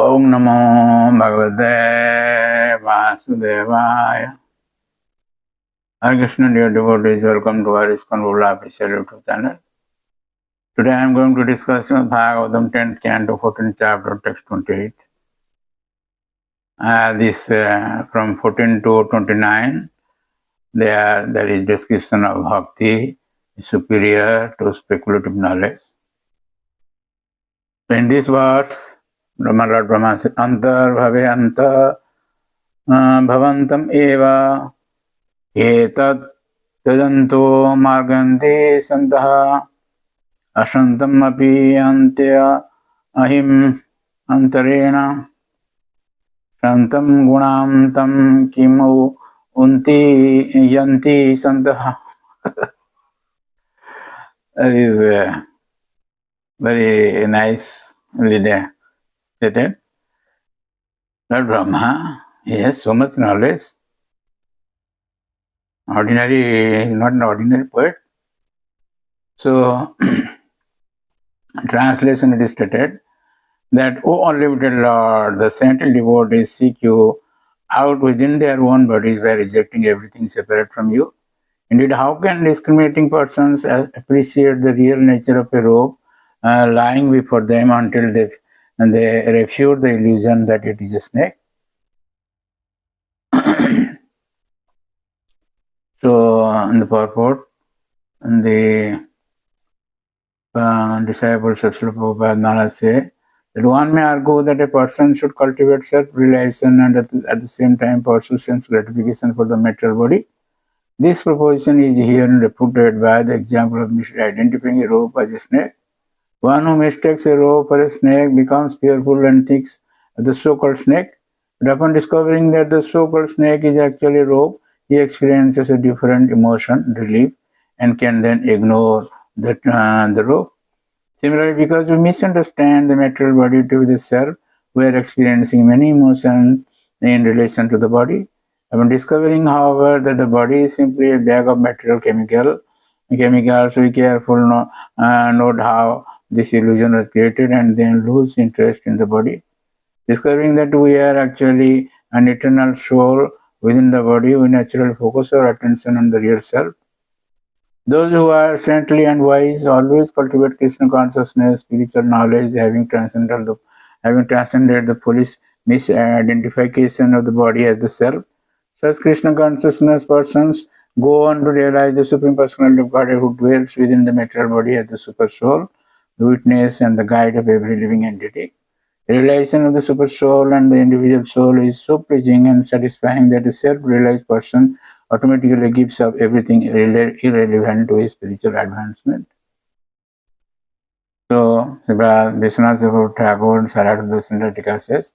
Om Namo Bhagavate Vasudevaya. Hare Krishna, dear devotees, welcome to our ISKCON official YouTube channel. Today I am going to discuss Bhagavatam 10th canto, 14th chapter, text 28. This from 14 to 29, there is description of bhakti superior to speculative knowledge. So in this verse, Lord Brahma says, Antar bhave anta bhavantam eva etat tajanto margante santah ashantam api antya ahim antarena shantam gunam tam kimu unti yanti santah. That is very nice stated. Lord Brahma, he has so much knowledge. Not an ordinary poet. So, translation it is stated that, O unlimited Lord, the saintly devotees seek you out within their own bodies by rejecting everything separate from you. Indeed, how can discriminating persons appreciate the real nature of a rope lying before them until they refute the illusion that it is a snake? So, in the purport, the disciples of Srila Prabhupada Maharaj say that one may argue that a person should cultivate self-realization and at the same time pursue sense gratification for the material body. This proposition is herein refuted by the example of identifying a rope as a snake. One who mistakes a rope for a snake becomes fearful and thinks of the so-called snake. But upon discovering that the so-called snake is actually a rope, he experiences a different emotion, relief, and can then ignore the rope. Similarly, because we misunderstand the material body to be the self, we are experiencing many emotions in relation to the body. Upon discovering, however, that the body is simply a bag of material chemicals, we carefully note how this illusion was created and then lose interest in the body. Discovering that we are actually an eternal soul within the body, we naturally focus our attention on the real self. Those who are saintly and wise always cultivate Krishna consciousness, spiritual knowledge, having transcended the foolish misidentification of the body as the self. Such Krishna consciousness persons go on to realize the Supreme Personality of Godhead who dwells within the material body as the super soul, the witness and the guide of every living entity. The realization of the super soul and the individual soul is so pleasing and satisfying that a self-realized person automatically gives up everything irrelevant to his spiritual advancement. So, Vishwanath Thakur and Sarada says,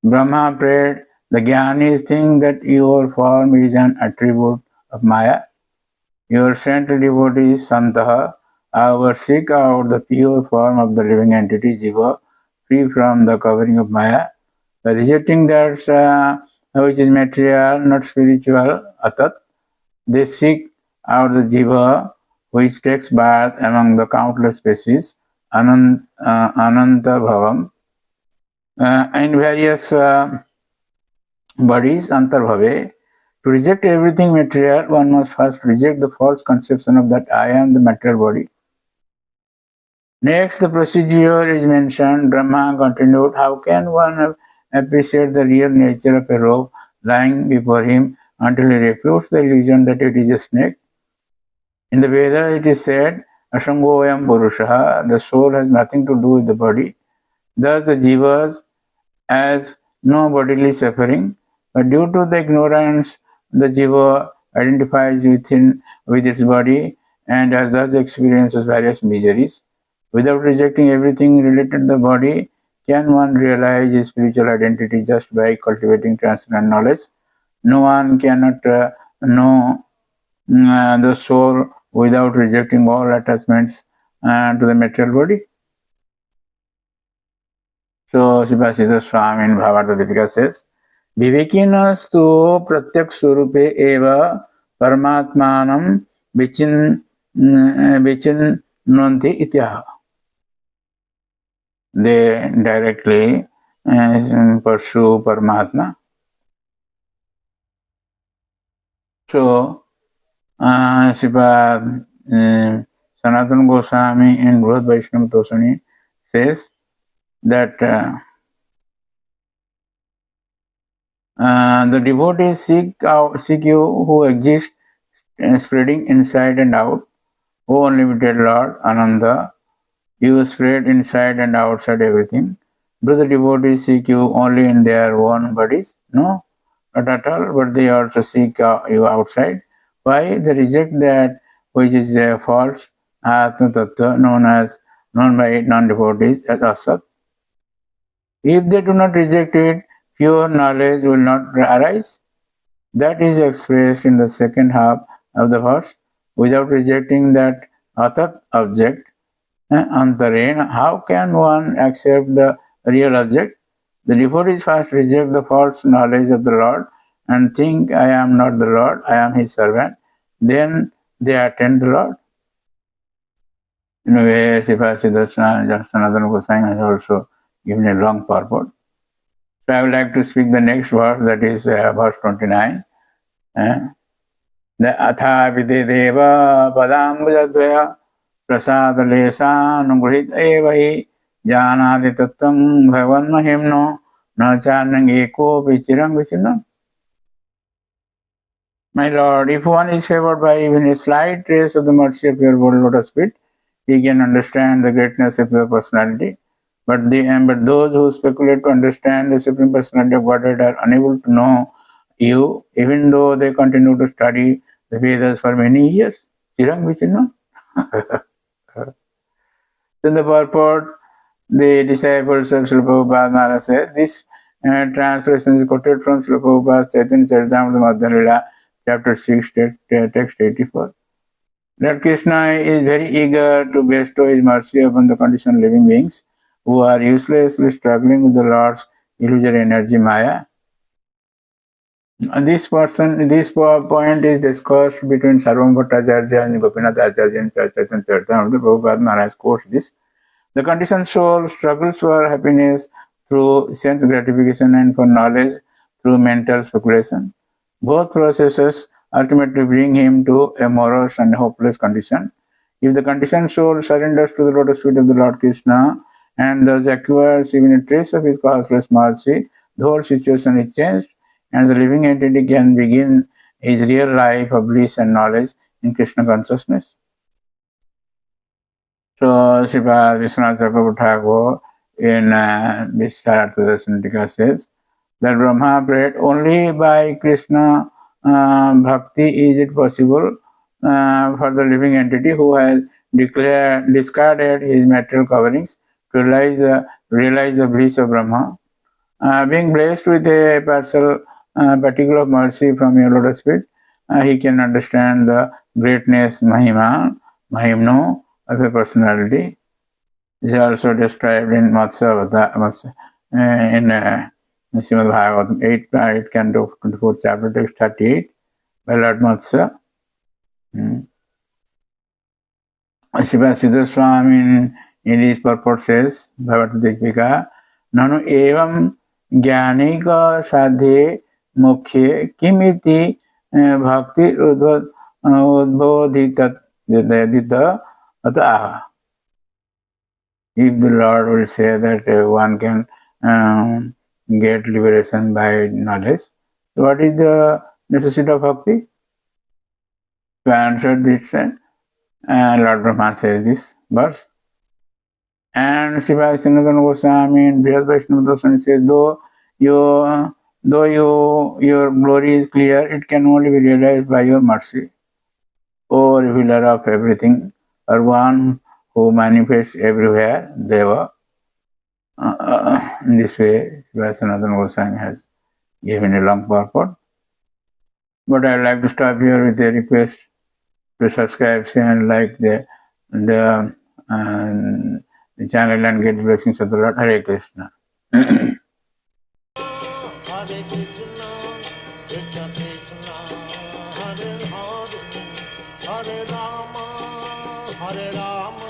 Brahma prayed, the Jnanis think that your form is an attribute of Maya. Your saintly devotee Santaha, however, seek out the pure form of the living entity Jiva, free from the covering of Maya. By rejecting that which is material, not spiritual, atat, they seek out the Jiva, which takes birth among the countless species, Ananta Bhavam, in various bodies, Antarbhave. To reject everything material, one must first reject the false conception of that I am the material body. Next, the procedure is mentioned. Brahma continued, how can one appreciate the real nature of a rope lying before him until he refutes the illusion that it is a snake? In the Veda, it is said, Ashangoyam Purushaha, the soul has nothing to do with the body. Thus, the jivas has no bodily suffering, but due to the ignorance, the jiva identifies with its body and thus experiences various miseries. Without rejecting everything related to the body, can one realize his spiritual identity just by cultivating transcendental knowledge? No one cannot know the soul without rejecting all attachments to the material body. So, Sripasiddha Swami in Bhavarta Dipika says, Vivekinastu pratyak surupe eva paramatmanam vichinnanti ityaha. They directly pursue Paramatma. So, Sripad Sanatana Goswami in Brihad Vaishnava Tosani says that the devotees seek you who exist, spreading inside and out. O unlimited Lord Ananda, you spread inside and outside everything. Do the devotees seek you only in their own bodies? No, not at all, but they also seek you outside. Why? They reject that which is false, Atma Tattva, known by non-devotees as Asat. If they do not reject it, pure knowledge will not arise. That is expressed in the second half of the verse. Without rejecting that Atat object, Antarena, how can one accept the real object? The devotees first reject the false knowledge of the Lord and think, I am not the Lord, I am his servant. Then they attain the Lord. In a way, Sripad Sanatana Goswami has also given a long purport. So I would like to speak the next verse, that is verse 29. The Atha Videdeva Padambujadvaya प्रसादलेशानुगृहीत एव हि जानाति तत्त्वं भगवन्महिम्नो न चान्यं एकोऽपि चिरं विचिन्नम्. My Lord, if one is favored by even a slight trace of the mercy of your lotus feet, he can understand the greatness of your personality. But those who speculate to understand the Supreme Personality of Godhead are unable to know you, even though they continue to study the Vedas for many years. Chirang vichinnam. In the purport, the disciples of Srila Prabhupada said, this translation is quoted from Srila Prabhupada's Chaitanya Charitamrita Madhya Lila, chapter 6, text 84. Lord Krishna is very eager to bestow his mercy upon the conditioned living beings who are uselessly struggling with the Lord's illusory energy Maya. And this point is discussed between Sarvam Bhattacharya and Gopinath Acharya in Chaitanya Charitamrita. Prabhupada Maharaj quotes this. The conditioned soul struggles for happiness through sense gratification and for knowledge through mental speculation. Both processes ultimately bring him to a morose and hopeless condition. If the conditioned soul surrenders to the lotus feet of the Lord Krishna and thus acquires even a trace of his causeless mercy, the whole situation is changed and the living entity can begin his real life of bliss and knowledge in Krishna consciousness. So, Sripad Vishwanath Chakravarti Thakur in Vistarartha Darsanatika says that Brahma prayed only by Krishna bhakti is it possible for the living entity who has discarded his material coverings to realize the bliss of Brahma. Being blessed with a particle of mercy from your lotus feet, he can understand the greatness Mahimno of a personality. This is also described in Srimad Bhagavatam 8 canto 24 chapter text 38 by Lord Matsya. Sripad Siddha Swami in his purport says, Bhagavad Dikvika, Nanu evam jnanика sadhe mokshe kimiti bhakti udbodhita atah. If the Lord will say that one can get liberation by knowledge, so what is the necessity of bhakti? To answer this, Lord Brahma says this verse. And Sripad Sanatana Goswami in Brihad Vaishnava Darshan says, though your glory is clear, it can only be realized by your mercy. O revealer of everything, or one who manifests everywhere, Deva. In this way, Sripad Sanatana Goswami has given a long purport. But I would like to stop here with a request to subscribe, share, and like the channel and get blessings of the Lord. Hare Krishna. Hare Krishna, Krishna Krishna, Hare Hare, Hare Rama, Hare Rama.